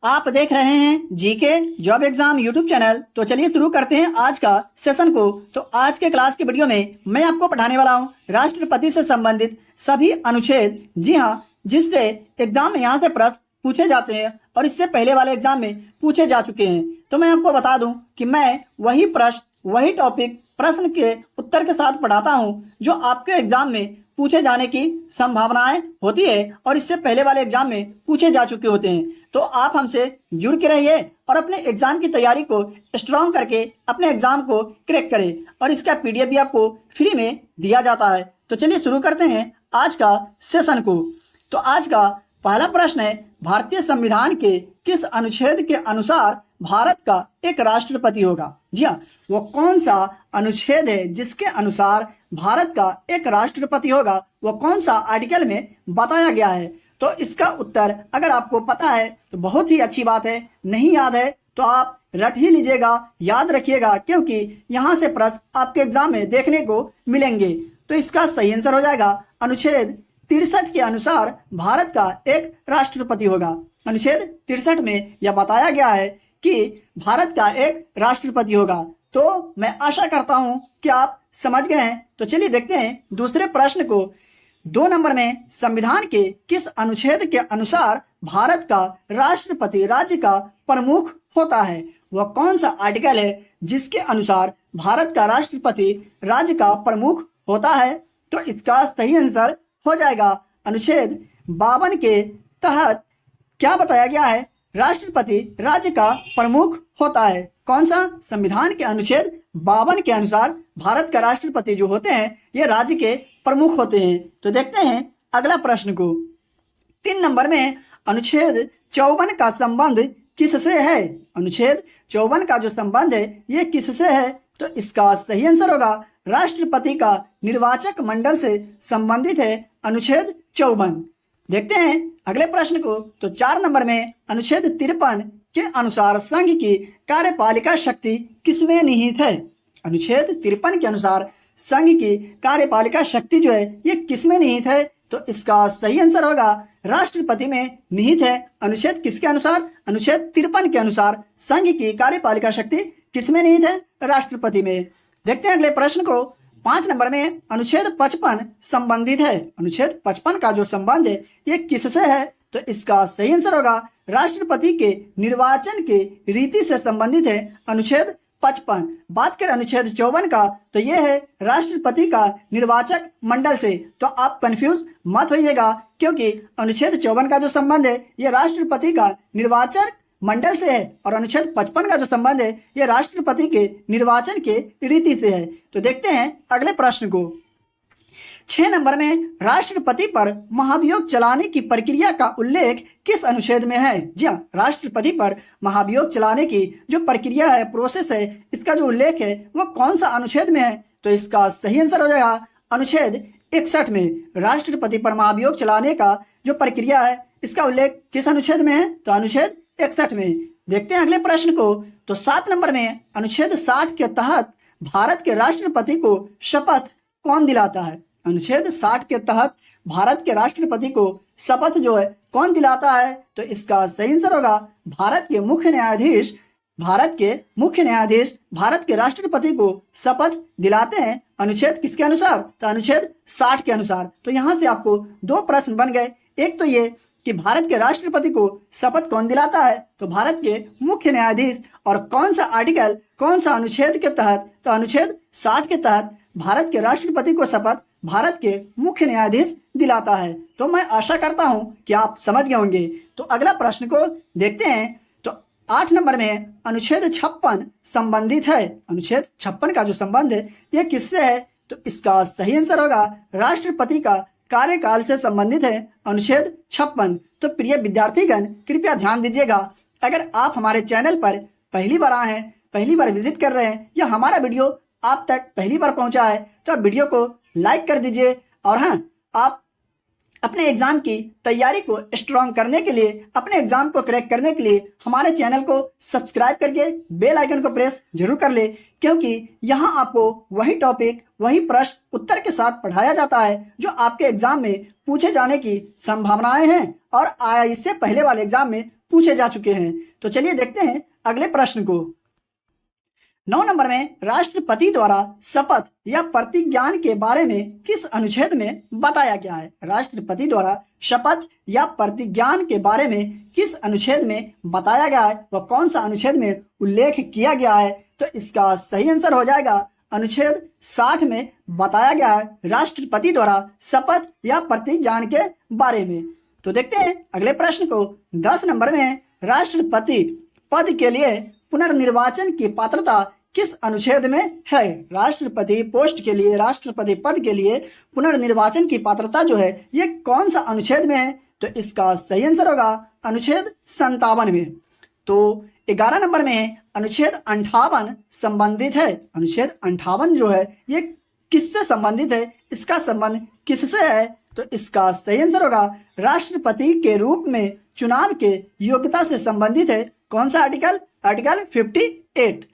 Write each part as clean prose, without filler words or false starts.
आप देख रहे हैं GK job exam YouTube channel. तो चलिए शुरू करते हैं आज का सेशन को। तो आज के क्लास के वीडियो में मैं आपको पढ़ाने वाला हूं राष्ट्रपति से संबंधित सभी अनुच्छेद। जी हां, जिससे एग्जाम में यहाँ से प्रश्न पूछे जाते हैं और इससे पहले वाले एग्जाम में पूछे जा चुके हैं। तो मैं आपको बता दूं कि मैं वही प्रश्न वही टॉपिक प्रश्न के उत्तर के साथ पढ़ाता हूं जो आपके एग्जाम में पूछे जाने की संभावनाएं होती है और इससे पहले वाले एग्जाम में पूछे जा चुके होते हैं। तो आप हमसे जुड़ के रहिए और अपने एग्जाम की तैयारी को स्ट्रांग करके अपने एग्जाम को क्रैक करें और इसका पीडीएफ भी आपको फ्री में दिया जाता है। तो चलिए शुरू करते हैं आज का सेशन को। तो आज का पहला प्रश्न है, भारतीय संविधान के किस अनुच्छेद के अनुसार भारत का एक राष्ट्रपति होगा? जी हाँ, वो कौन सा अनुच्छेद है जिसके अनुसार भारत का एक राष्ट्रपति होगा? वो कौन सा आर्टिकल में बताया गया है? तो इसका उत्तर अगर आपको पता है तो बहुत ही अच्छी बात है, नहीं याद है तो आप रट ही लीजिएगा, याद रखिएगा, क्योंकि यहाँ से प्रश्न आपके एग्जाम में देखने को मिलेंगे। तो इसका सही आंसर हो जाएगा अनुच्छेद 63 के अनुसार भारत का एक राष्ट्रपति होगा। अनुच्छेद 63 में यह बताया गया है कि भारत का एक राष्ट्रपति होगा। तो मैं आशा करता हूं कि आप समझ गए हैं। तो चलिए देखते हैं दूसरे प्रश्न को। 2 नंबर में, संविधान के किस अनुच्छेद के अनुसार भारत का राष्ट्रपति राज्य का प्रमुख होता है? वह कौन सा आर्टिकल है जिसके अनुसार भारत का राष्ट्रपति राज्य का प्रमुख होता है? तो इसका सही आंसर हो जाएगा अनुच्छेद 52 के तहत क्या बताया गया है? राष्ट्रपति राज्य का प्रमुख होता है। कौन सा? संविधान के अनुच्छेद 52 के अनुसार भारत का राष्ट्रपति जो होते हैं ये राज्य के प्रमुख होते हैं। तो देखते हैं अगला प्रश्न को। 3 नंबर में, अनुच्छेद 54 का संबंध किससे है? अनुच्छेद 54 का जो संबंध है ये किससे है? तो इसका सही आंसर होगा राष्ट्रपति का निर्वाचक मंडल से संबंधित है अनुच्छेद 54। देखते हैं अगले प्रश्न को। तो 4 नंबर में, अनुच्छेद 53 के अनुसार संघ की कार्यपालिका शक्ति किसमें निहित है? अनुच्छेद 53 के अनुसार संघ की कार्यपालिका शक्ति जो है ये किसमें निहित है? तो इसका सही आंसर होगा राष्ट्रपति में निहित है। अनुच्छेद किसके अनुसार? अनुच्छेद 53 के अनुसार संघ की कार्यपालिका शक्ति किसमें निहित है? राष्ट्रपति में। देखते हैं अगले प्रश्न को। 5 नंबर में, अनुच्छेद 55 संबंधित है। अनुच्छेद 55 का जो संबंध है ये किससे है? तो इसका सही आंसर होगा राष्ट्रपति के निर्वाचन के रीति से संबंधित है अनुच्छेद 55। बात करें अनुच्छेद 54 का तो ये है राष्ट्रपति का निर्वाचक मंडल से। तो आप कंफ्यूज मत होइएगा, क्योंकि अनुच्छेद 54 का जो संबंध है ये राष्ट्रपति का निर्वाचन मंडल से है और अनुच्छेद 55 का जो संबंध है ये राष्ट्रपति के निर्वाचन के रीति से है। तो देखते हैं अगले प्रश्न को। 6 नंबर में, राष्ट्रपति पर महाभियोग चलाने की प्रक्रिया का उल्लेख किस अनुच्छेद में है? जी हाँ, राष्ट्रपति पर महाभियोग चलाने की जो प्रक्रिया है, प्रोसेस है, इसका जो उल्लेख है वो कौन सा अनुच्छेद में है? तो इसका सही आंसर हो जाएगा अनुच्छेद 61 में। राष्ट्रपति पर महाभियोग चलाने का जो प्रक्रिया है इसका उल्लेख किस अनुच्छेद में है? तो अनुच्छेद 61 में। देखते हैं अगले प्रश्न को। तो 7 नंबर में, अनुच्छेद 60 के तहत भारत के राष्ट्रपति को शपथ कौन दिलाता है? अनुच्छेद 60 के तहत भारत के राष्ट्रपति को शपथ जो है कौन दिलाता है? तो इसका सही आंसर होगा भारत के मुख्य न्यायाधीश। भारत के मुख्य न्यायाधीश भारत के राष्ट्रपति को शपथ दिलाते हैं। अनुच्छेद किसके अनुसार? तो अनुच्छेद 60 के अनुसार। तो यहाँ से आपको 2 प्रश्न बन गए। एक तो ये कि भारत के राष्ट्रपति को शपथ कौन दिलाता है? तो भारत के मुख्य न्यायाधीश। और कौन सा आर्टिकल, कौन सा अनुच्छेद के तहत? तो अनुच्छेद 60 के तहत भारत के राष्ट्रपति को शपथ भारत के मुख्य न्यायाधीश दिलाता है। तो मैं आशा करता हूं कि आप समझ गए होंगे। तो अगला प्रश्न को देखते हैं। तो 8 नंबर में, अनुच्छेद 56 संबंधित है। अनुच्छेद 56 का जो संबंध है ये किससे है? तो इसका सही आंसर होगा राष्ट्रपति का कार्यकाल से संबंधित है अनुच्छेद 56। तो प्रिय विद्यार्थीगण कृपया ध्यान दीजिएगा, अगर आप हमारे चैनल पर पहली बार आए हैं, पहली बार विजिट कर रहे हैं या हमारा वीडियो आप तक पहली बार पहुंचा है तो आप वीडियो को लाइक कर दीजिए। और हाँ, आप अपने एग्जाम की तैयारी को स्ट्रांग करने के लिए, अपने एग्जाम को क्रैक करने के लिए हमारे चैनल को सब्सक्राइब करके बेल आइकन को प्रेस जरूर कर ले, क्योंकि यहाँ आपको वही टॉपिक वही प्रश्न उत्तर के साथ पढ़ाया जाता है जो आपके एग्जाम में पूछे जाने की संभावनाएं हैं और इससे पहले वाले एग्जाम में पूछे जा चुके हैं। तो चलिए देखते हैं अगले प्रश्न को। 9 नंबर में राष्ट्रपति द्वारा शपथ या प्रतिज्ञान के बारे में किस अनुच्छेद में बताया गया है? राष्ट्रपति द्वारा शपथ या प्रतिज्ञान के बारे में किस अनुच्छेद में बताया गया है, वह कौन सा अनुच्छेद में उल्लेख किया गया है? तो इसका सही आंसर हो जाएगा अनुच्छेद 60 में बताया गया है राष्ट्रपति द्वारा शपथ या प्रतिज्ञान के बारे में। तो देखते हैं अगले प्रश्न को। 10 नंबर में राष्ट्रपति पद के लिए पुनर्निर्वाचन की पात्रता किस अनुच्छेद में है? राष्ट्रपति पोस्ट के लिए, राष्ट्रपति पद के लिए पुनर्निर्वाचन की पात्रता जो है ये कौन सा अनुच्छेद में है? तो इसका सही आंसर होगा अनुच्छेद 57 में। तो 11 नंबर में अनुच्छेद 58 संबंधित है। अनुच्छेद 58 जो है ये किससे संबंधित है? इसका संबंध किससे है? तो इसका सही आंसर होगा राष्ट्रपति के रूप में चुनाव के योग्यता से संबंधित है। कौन सा आर्टिकल? आर्टिकल 58।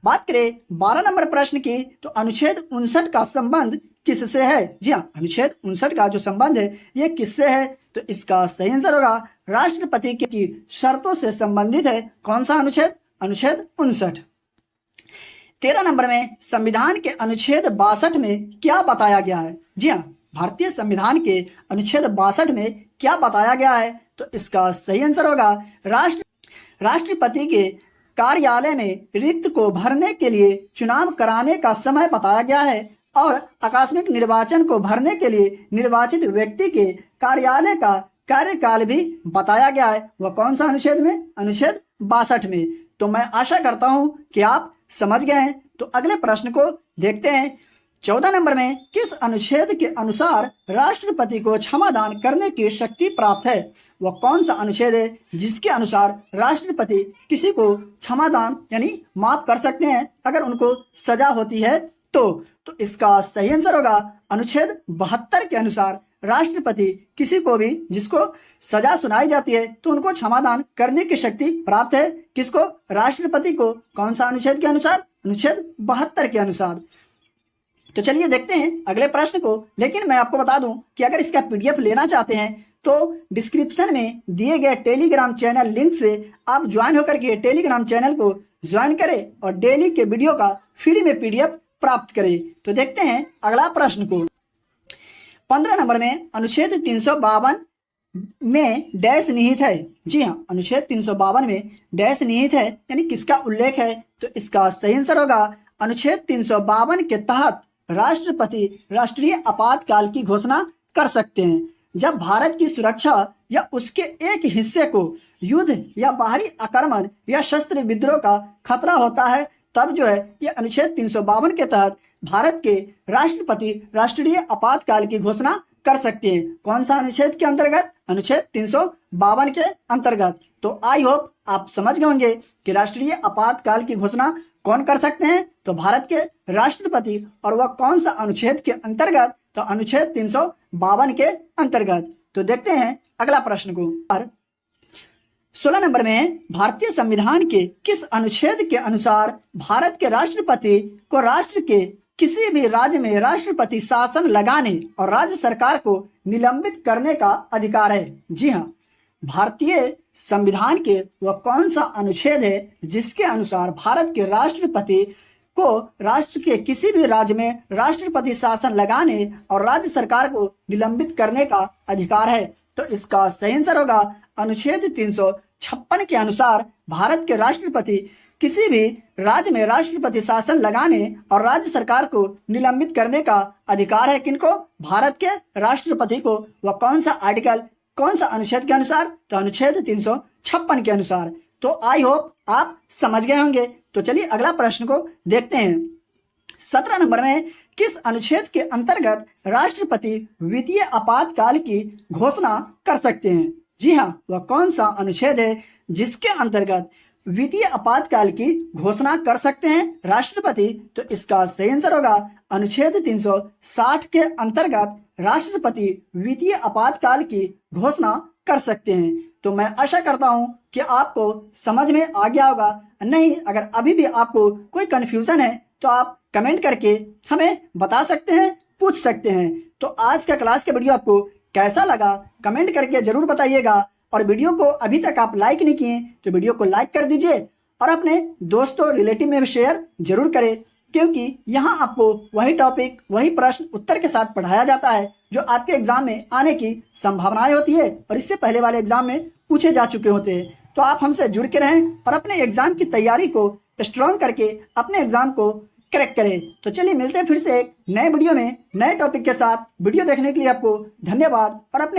बात करें 12 नंबर प्रश्न की, तो अनुच्छेद 59 का संबंध किससे है? जी हाँ, अनुच्छेद 59 का जो संबंध है ये किससे है? तो इसका सही आंसर होगा राष्ट्रपति की शर्तों से संबंधित है। कौन सा अनुच्छेद? अनुच्छेद 59। 13 नंबर में संविधान के अनुच्छेद 62 में क्या बताया गया है? जी हाँ, भारतीय संविधान के अनुच्छेद 62 में क्या बताया गया है? तो इसका सही आंसर होगा राष्ट्रपति के कार्यालय में रिक्त को भरने के लिए चुनाव कराने का समय बताया गया है और आकस्मिक निर्वाचन को भरने के लिए निर्वाचित व्यक्ति के कार्यालय का कार्यकाल भी बताया गया है। वह कौन सा अनुच्छेद में? अनुच्छेद 62 में। तो मैं आशा करता हूं कि आप समझ गए हैं। तो अगले प्रश्न को देखते हैं। 14 नंबर में किस अनुच्छेद के अनुसार राष्ट्रपति को क्षमादान करने की शक्ति प्राप्त है? वह कौन सा अनुच्छेद है जिसके अनुसार राष्ट्रपति किसी को क्षमादान यानी माफ कर सकते हैं अगर उनको सजा होती है? तो इसका सही आंसर होगा अनुच्छेद 72 के अनुसार राष्ट्रपति किसी को भी जिसको सजा सुनाई जाती है तो उनको क्षमादान करने की शक्ति प्राप्त है। किसको? राष्ट्रपति को। कौन सा अनुच्छेद के अनुसार? अनुच्छेद 72 के अनुसार। तो चलिए देखते हैं अगले प्रश्न को। लेकिन मैं आपको बता दूं कि अगर इसका पीडीएफ लेना चाहते हैं तो डिस्क्रिप्शन में दिए गए टेलीग्राम चैनल लिंक से आप ज्वाइन होकर के टेलीग्राम चैनल को ज्वाइन करें और डेली के वीडियो का फ्री में पीडीएफ प्राप्त करें। तो देखते हैं अगला प्रश्न को। 15 नंबर में अनुच्छेद 352 में डैश निहित है? जी हाँ, अनुच्छेद 352 में डैश निहित है यानी किसका उल्लेख है? तो इसका सही आंसर होगा अनुच्छेद 352 के तहत राष्ट्रपति राष्ट्रीय आपातकाल की घोषणा कर सकते हैं जब भारत की सुरक्षा या उसके एक हिस्से को युद्ध या बाहरी आक्रमण या शस्त्र विद्रोह का खतरा होता है। तब जो है ये अनुच्छेद 352 के तहत भारत के राष्ट्रपति राष्ट्रीय आपातकाल की घोषणा कर सकते हैं। कौन सा अनुच्छेद के अंतर्गत? अनुच्छेद 352 के अंतर्गत। तो आई होप आप समझ गए होंगे कि राष्ट्रीय आपातकाल की घोषणा कौन कर सकते हैं? तो भारत के राष्ट्रपति। और वह कौन सा अनुच्छेद के अंतर्गत? तो अनुच्छेद 352 के अंतर्गत। तो देखते हैं अगला प्रश्न को। 16 नंबर में भारतीय संविधान के किस अनुच्छेद के अनुसार भारत के राष्ट्रपति को राष्ट्र के किसी भी राज्य में राष्ट्रपति शासन लगाने और राज्य सरकार को निलंबित करने का अधिकार है? जी हाँ, भारतीय संविधान के वह कौन सा अनुच्छेद है जिसके अनुसार भारत के राष्ट्रपति को राष्ट्र के किसी भी राज्य में राष्ट्रपति शासन लगाने और राज्य सरकार को निलंबित करने का अधिकार है? तो इसका सही आंसर होगा अनुच्छेद 356 के अनुसार भारत के राष्ट्रपति किसी भी राज्य में राष्ट्रपति शासन लगाने और राज्य सरकार को निलंबित करने का अधिकार है। किनको? भारत के राष्ट्रपति को। वह कौन सा आर्टिकल, कौन सा अनुच्छेद के अनुसार? तो अनुच्छेद 356 के अनुसार। तो आई होप आप समझ गए होंगे। तो चलिए अगला प्रश्न को देखते हैं। 17 नंबर में किस अनुच्छेद के अंतर्गत राष्ट्रपति वित्तीय आपातकाल की घोषणा कर सकते हैं? जी हाँ, वह कौन सा अनुच्छेद है जिसके अंतर्गत वित्तीय आपातकाल की घोषणा कर सकते हैं राष्ट्रपति? तो इसका सही आंसर होगा अनुच्छेद 360 के अंतर्गत राष्ट्रपति वित्तीय आपातकाल की घोषणा कर सकते हैं। तो मैं आशा करता हूं कि आपको समझ में आ गया होगा। नहीं, अगर अभी भी आपको कोई कंफ्यूजन है तो आप कमेंट करके हमें बता सकते हैं, पूछ सकते हैं। तो आज का क्लास का वीडियो आपको कैसा लगा कमेंट करके जरूर बताइएगा। और वीडियो को अभी तक आप लाइक नहीं किए तो वीडियो को लाइक कर दीजिए और अपने दोस्तों रिलेटिव में भी शेयर जरूर करें, क्योंकि यहाँ आपको वही टॉपिक वही प्रश्न उत्तर के साथ पढ़ाया जाता है जो आपके एग्जाम में आने की संभावनाएं होती है और इससे पहले वाले एग्जाम में पूछे जा चुके होते हैं। तो आप हमसे जुड़ के रहें और अपने एग्जाम की तैयारी को स्ट्रॉन्ग करके अपने एग्जाम को क्रैक करें। तो चलिए मिलते हैं फिर से एक नए वीडियो में नए टॉपिक के साथ। वीडियो देखने के लिए आपको धन्यवाद और अपने